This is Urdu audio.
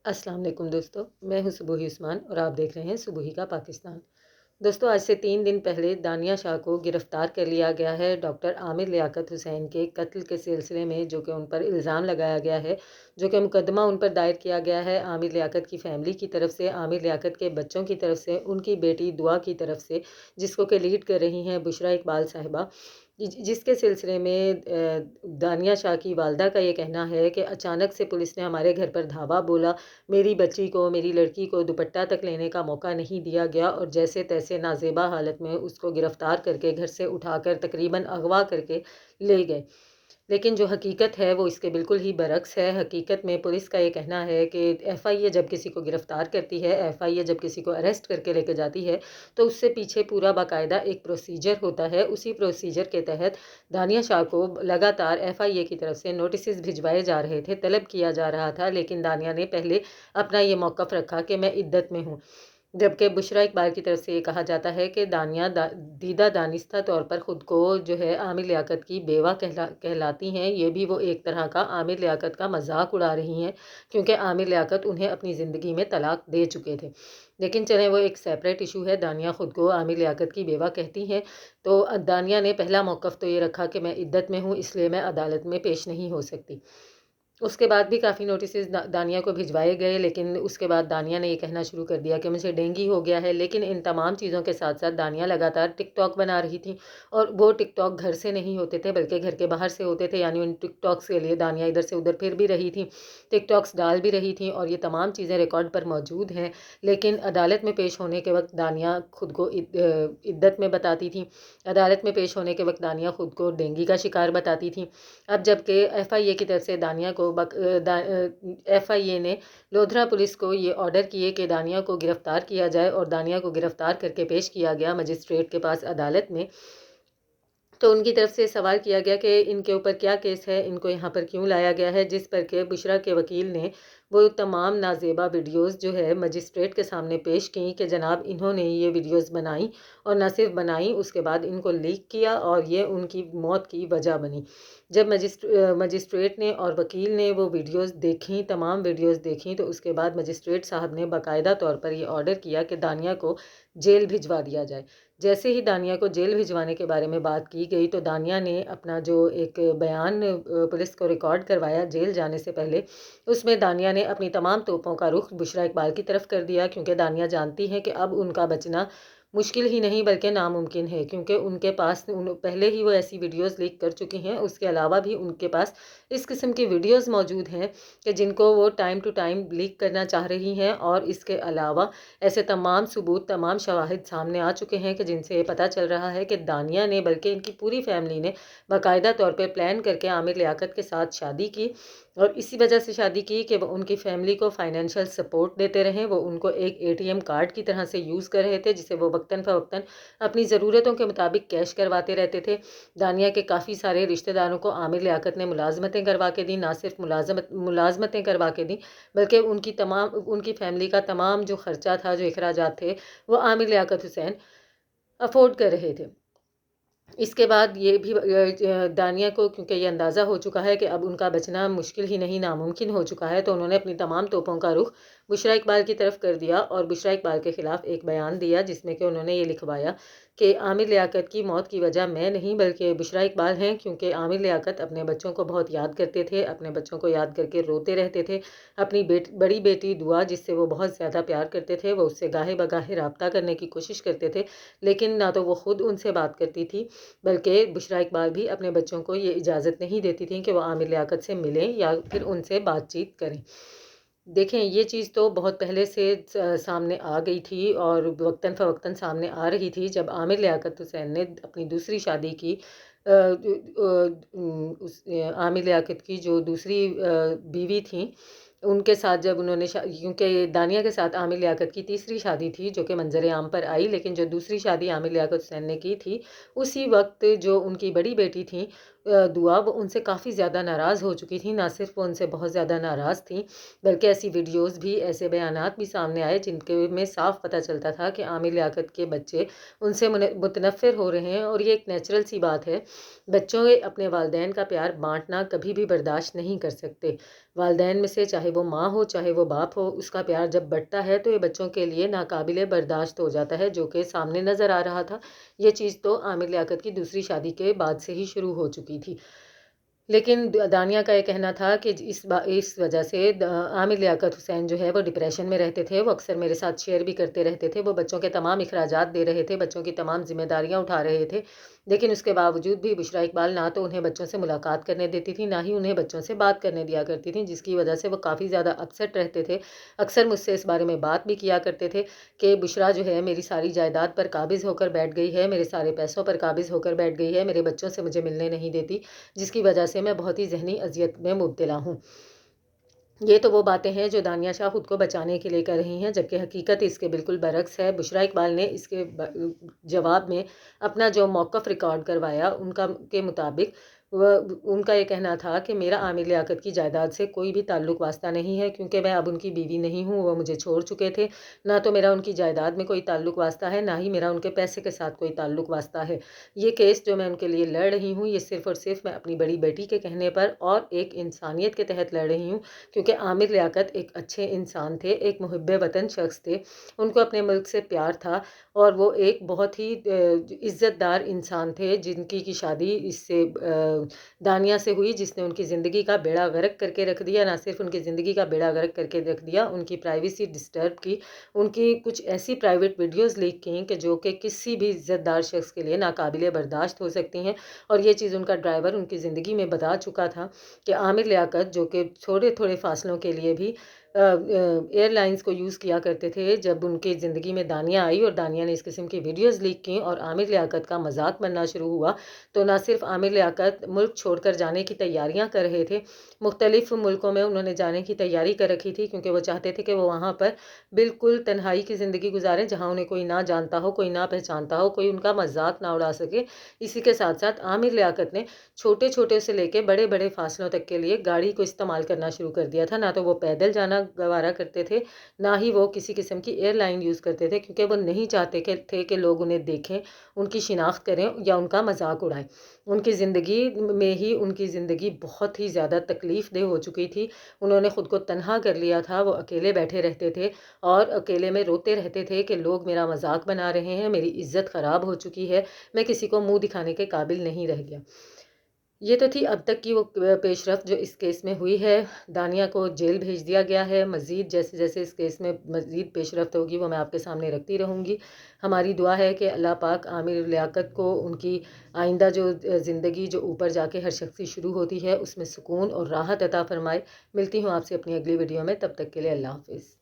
السلام علیکم دوستو، میں ہوں سبوہی عثمان اور آپ دیکھ رہے ہیں سبوہی کا پاکستان۔ دوستو، آج سے 3 دن پہلے دانیہ شاہ کو گرفتار کر لیا گیا ہے ڈاکٹر عامر لیاقت حسین کے قتل کے سلسلے میں، جو کہ ان پر الزام لگایا گیا ہے، جو کہ مقدمہ ان پر دائر کیا گیا ہے عامر لیاقت کی فیملی کی طرف سے، عامر لیاقت کے بچوں کی طرف سے، ان کی بیٹی دعا کی طرف سے، جس کو کہ لیڈ کر رہی ہیں بشریٰ اقبال صاحبہ، جس کے سلسلے میں دانیہ شاہ کی والدہ کا یہ کہنا ہے کہ اچانک سے پولیس نے ہمارے گھر پر دھاوا بولا، میری بچی کو، میری لڑکی کو دوپٹہ تک لینے کا موقع نہیں دیا گیا اور جیسے تیسے نازیبا حالت میں اس کو گرفتار کر کے گھر سے اٹھا کر تقریباً اغوا کر کے لے گئے۔ لیکن جو حقیقت ہے وہ اس کے بالکل ہی برعکس ہے۔ حقیقت میں پولیس کا یہ کہنا ہے کہ ایف آئی اے جب کسی کو گرفتار کرتی ہے، ایف آئی اے جب کسی کو اریسٹ کر کے لے کے جاتی ہے، تو اس سے پیچھے پورا باقاعدہ ایک پروسیجر ہوتا ہے۔ اسی پروسیجر کے تحت دانیہ شاہ کو لگاتار ایف آئی اے کی طرف سے نوٹسز بھجوائے جا رہے تھے، طلب کیا جا رہا تھا، لیکن دانیہ نے پہلے اپنا یہ موقف رکھا کہ میں عدت میں ہوں، جبکہ بشریٰ اقبال کی طرف سے یہ کہا جاتا ہے کہ دانیہ دیدہ دانستہ طور پر خود کو جو ہے عامر لیاقت کی بیوہ کہلاتی ہیں۔ یہ بھی وہ ایک طرح کا عامر لیاقت کا مذاق اڑا رہی ہیں، کیونکہ عامر لیاقت انہیں اپنی زندگی میں طلاق دے چکے تھے۔ لیکن چلیں وہ ایک سیپریٹ ایشو ہے، دانیہ خود کو عامر لیاقت کی بیوہ کہتی ہیں، تو دانیہ نے پہلا موقف تو یہ رکھا کہ میں عدت میں ہوں، اس لیے میں عدالت میں پیش نہیں ہو سکتی۔ اس کے بعد بھی کافی نوٹسز دانیہ کو بھجوائے گئے، لیکن اس کے بعد دانیہ نے یہ کہنا شروع کر دیا کہ مجھے ڈینگی ہو گیا ہے۔ لیکن ان تمام چیزوں کے ساتھ ساتھ دانیہ لگاتار ٹک ٹاک بنا رہی تھی، اور وہ ٹک ٹاک گھر سے نہیں ہوتے تھے بلکہ گھر کے باہر سے ہوتے تھے، یعنی ان ٹک ٹاکس کے لیے دانیہ ادھر سے ادھر پھر بھی رہی تھی، ٹک ٹاکس ڈال بھی رہی تھیں، اور یہ تمام چیزیں ریکارڈ پر موجود ہیں۔ لیکن عدالت میں پیش ہونے کے وقت دانیہ خود کو عدت میں بتاتی تھی، عدالت میں پیش ہونے کے وقت دانیہ خود کو ڈینگی کا شکار بتاتی تھی۔ اب جب کہ ایف آئی اے کی طرف سے دانیہ کو ایف آئی اے نے لودھرا پولیس کو یہ آرڈر کیے کہ دانیہ کو گرفتار کیا جائے، اور دانیہ کو گرفتار کر کے پیش کیا گیا مجسٹریٹ کے پاس عدالت میں، تو ان کی طرف سے سوال کیا گیا کہ ان کے اوپر کیا کیس ہے، ان کو یہاں پر کیوں لایا گیا ہے، جس پر کہ بشریٰ کے وکیل نے وہ تمام نازیبا ویڈیوز جو ہے مجسٹریٹ کے سامنے پیش کیں کہ جناب انہوں نے یہ ویڈیوز بنائیں، اور نہ صرف بنائیں، اس کے بعد ان کو لیک کیا اور یہ ان کی موت کی وجہ بنی۔ جب مجسٹریٹ نے اور وکیل نے وہ ویڈیوز دیکھیں، تمام ویڈیوز دیکھیں، تو اس کے بعد مجسٹریٹ صاحب نے باقاعدہ طور پر یہ آرڈر کیا کہ دانیہ کو جیل بھجوا دیا جائے۔ جیسے ہی دانیہ کو جیل بھجوانے کے بارے میں بات کی گئی، تو دانیہ نے اپنا جو ایک بیان پولیس کو ریکارڈ کروایا جیل جانے سے پہلے، اس میں دانیہ نے اپنی تمام توپوں کا رخ بشریٰ اقبال کی طرف کر دیا، کیونکہ دانیہ جانتی ہے کہ اب ان کا بچنا مشکل ہی نہیں بلکہ ناممکن ہے، کیونکہ ان کے پاس پہلے ہی وہ ایسی ویڈیوز لیک کر چکی ہیں۔ اس کے علاوہ بھی ان کے پاس اس قسم کی ویڈیوز موجود ہیں کہ جن کو وہ ٹائم ٹو ٹائم لیک کرنا چاہ رہی ہیں، اور اس کے علاوہ ایسے تمام ثبوت، تمام شواہد سامنے آ چکے ہیں کہ جن سے یہ پتہ چل رہا ہے کہ دانیہ نے بلکہ ان کی پوری فیملی نے باقاعدہ طور پہ پلان کر کے عامر لیاقت کے ساتھ شادی کی، اور اسی وجہ سے شادی کی کہ وہ ان کی فیملی کو فائنینشیل سپورٹ دیتے رہیں، وہ ان کو ایک اے ٹی ایم کارڈ کی طرح سے یوز کر رہے تھے، جسے وہ وقتاً فوقتاً اپنی ضرورتوں کے مطابق کیش کرواتے رہتے تھے۔ دانیہ کے کافی سارے رشتہ داروں کو عامر لیاقت نے ملازمتیں کروا کے دیں، نہ صرف ملازمتیں کروا کے دیں بلکہ ان کی فیملی کا تمام جو خرچہ تھا، جو اخراجات تھے، وہ عامر لیاقت حسین افورڈ کر رہے تھے۔ اس کے بعد یہ بھی دانیہ کو کیونکہ یہ اندازہ ہو چکا ہے کہ اب ان کا بچنا مشکل ہی نہیں ناممکن ہو چکا ہے، تو انہوں نے اپنی تمام توپوں کا رخ بشریٰ اقبال کی طرف کر دیا، اور بشریٰ اقبال کے خلاف ایک بیان دیا، جس میں کہ انہوں نے یہ لکھوایا کہ عامر لیاقت کی موت کی وجہ میں نہیں بلکہ بشریٰ اقبال ہیں، کیونکہ عامر لیاقت اپنے بچوں کو بہت یاد کرتے تھے، اپنے بچوں کو یاد کر کے روتے رہتے تھے۔ اپنی بڑی بیٹی دعا، جس سے وہ بہت زیادہ پیار کرتے تھے، وہ اس سے گاہے بگاہے رابطہ کرنے کی کوشش کرتے تھے، لیکن نہ تو وہ خود ان سے بات کرتی تھی، بلکہ بشریٰ اقبال بھی اپنے بچوں کو یہ اجازت نہیں دیتی تھیں کہ وہ عامر لیاقت سے ملیں یا پھر ان سے بات چیت کریں۔ دیکھیں، یہ چیز تو بہت پہلے سے سامنے آ گئی تھی، اور وقتاً فوقتاً سامنے آ رہی تھی۔ جب عامر لیاقت حسین نے اپنی دوسری شادی کی، عامر لیاقت کی جو دوسری بیوی تھیں، ان کے ساتھ جب انہوں نے کیونکہ دانیہ کے ساتھ عامر لیاقت کی تیسری شادی تھی جو کہ منظر عام پر آئی، لیکن جو دوسری شادی عامر لیاقت حسین نے کی تھی، اسی وقت جو ان کی بڑی بیٹی تھیں دعا وہ ان سے کافی زیادہ ناراض ہو چکی تھیں۔ نہ صرف وہ ان سے بہت زیادہ ناراض تھیں بلکہ ایسی ویڈیوز بھی، ایسے بیانات بھی سامنے آئے جن کے میں صاف پتہ چلتا تھا کہ عامر لیاقت کے بچے ان سے متنفر ہو رہے ہیں، اور یہ ایک نیچرل سی بات ہے۔ بچوں اپنے والدین کا پیار بانٹنا کبھی بھی برداشت نہیں کر سکتے۔ والدین میں سے چاہے وہ ماں ہو چاہے وہ باپ ہو، اس کا پیار جب بڑھتا ہے تو یہ بچوں کے لیے ناقابل برداشت ہو جاتا ہے، جو کہ سامنے نظر آ رہا تھا۔ یہ چیز تو عامر لیاقت کی دوسری شادی کے بعد سے ہی شروع ہو چکی تھی۔ لیکن دانیہ کا یہ کہنا تھا کہ اس وجہ سے عامر لیاقت حسین جو ہے وہ ڈپریشن میں رہتے تھے۔ وہ اکثر میرے ساتھ شیئر بھی کرتے رہتے تھے، وہ بچوں کے تمام اخراجات دے رہے تھے، بچوں کی تمام ذمہ داریاں اٹھا رہے تھے، لیکن اس کے باوجود بھی بشریٰ اقبال نہ تو انہیں بچوں سے ملاقات کرنے دیتی تھی، نہ ہی انہیں بچوں سے بات کرنے دیا کرتی تھیں، جس کی وجہ سے وہ کافی زیادہ اپسیٹ رہتے تھے۔ اکثر مجھ سے اس بارے میں بات بھی کیا کرتے تھے کہ بشریٰ جو ہے میری ساری جائیداد پر قابض ہو کر بیٹھ گئی ہے، میرے سارے پیسوں پر قابض ہو کر بیٹھ گئی ہے، میرے بچوں سے مجھے ملنے نہیں دیتی، جس کی وجہ سے میں بہت ہی ذہنی اذیت میں مبتلا ہوں۔ یہ تو وہ باتیں ہیں جو دانیہ شاہ خود کو بچانے کے لیے کر رہی ہیں، جبکہ حقیقت اس کے بالکل برعکس ہے۔ بشریٰ اقبال نے اس کے جواب میں اپنا جو موقف ریکارڈ کروایا ان کے مطابق ان کا یہ کہنا تھا کہ میرا عامر لیاقت کی جائیداد سے کوئی بھی تعلق واسطہ نہیں ہے، کیونکہ میں اب ان کی بیوی نہیں ہوں، وہ مجھے چھوڑ چکے تھے۔ نہ تو میرا ان کی جائیداد میں کوئی تعلق واسطہ ہے، نہ ہی میرا ان کے پیسے کے ساتھ کوئی تعلق واسطہ ہے۔ یہ کیس جو میں ان کے لیے لڑ رہی ہوں، یہ صرف اور صرف میں اپنی بڑی بیٹی کے کہنے پر اور ایک انسانیت کے تحت لڑ رہی ہوں، کیونکہ عامر لیاقت ایک اچھے انسان تھے، ایک محب وطن شخص تھے، ان کو اپنے ملک سے پیار تھا، اور وہ ایک بہت ہی عزت دار انسان تھے، جن کی شادی اس سے دانیہ سے ہوئی، جس نے ان کی زندگی کا بیڑا غرق کر کے رکھ دیا۔ نہ صرف ان کی زندگی کا بیڑا غرق کر کے رکھ دیا، ان کی پرائیویسی ڈسٹرب کی، ان کی کچھ ایسی پرائیویٹ ویڈیوز لیک کیں کہ جو کہ کسی بھی عزت دار شخص کے لیے ناقابل برداشت ہو سکتی ہیں، اور یہ چیز ان کا ڈرائیور ان کی زندگی میں بتا چکا تھا کہ عامر لیاقت جو کہ تھوڑے تھوڑے فاصلوں کے لیے بھی ایئر لائنز کو یوز کیا کرتے تھے، جب ان کی زندگی میں دانیہ آئی اور دانیہ نے اس قسم کی ویڈیوز لیک کیں اور عامر لیاقت کا مذاق بننا شروع ہوا، تو نہ صرف عامر لیاقت ملک چھوڑ کر جانے کی تیاریاں کر رہے تھے، مختلف ملکوں میں انہوں نے جانے کی تیاری کر رکھی تھی، کیونکہ وہ چاہتے تھے کہ وہ وہاں پر بالکل تنہائی کی زندگی گزاریں، جہاں انہیں کوئی نہ جانتا ہو، کوئی نہ پہچانتا ہو، کوئی ان کا مذاق نہ اڑا سکے۔ اسی کے ساتھ ساتھ عامر لیاقت نے چھوٹے چھوٹے سے لے کے بڑے بڑے فاصلوں تک کے لیے گاڑی کو استعمال کرنا شروع کر دیا تھا۔ نہ تو وہ پیدل جانا گوارا کرتے تھے، نہ ہی وہ کسی قسم کی ایئر لائن یوز کرتے تھے، کیونکہ وہ نہیں چاہتے تھے کہ لوگ انہیں دیکھیں، ان کی شناخت کریں یا ان کا مذاق اڑائیں۔ ان کی زندگی میں ہی ان کی زندگی بہت ہی زیادہ تکلیف دہ ہو چکی تھی، انہوں نے خود کو تنہا کر لیا تھا، وہ اکیلے بیٹھے رہتے تھے اور اکیلے میں روتے رہتے تھے کہ لوگ میرا مذاق بنا رہے ہیں، میری عزت خراب ہو چکی ہے، میں کسی کو منہ دکھانے کے قابل نہیں رہ گیا۔ یہ تو تھی اب تک کی وہ پیش رفت جو اس کیس میں ہوئی ہے۔ دانیہ کو جیل بھیج دیا گیا ہے، مزید جیسے جیسے اس کیس میں مزید پیش رفت ہوگی وہ میں آپ کے سامنے رکھتی رہوں گی۔ ہماری دعا ہے کہ اللہ پاک عامر لیاقت کو ان کی آئندہ جو زندگی جو اوپر جا کے ہر شخص کی شروع ہوتی ہے اس میں سکون اور راحت عطا فرمائے۔ ملتی ہوں آپ سے اپنی اگلی ویڈیو میں، تب تک کے لیے اللہ حافظ۔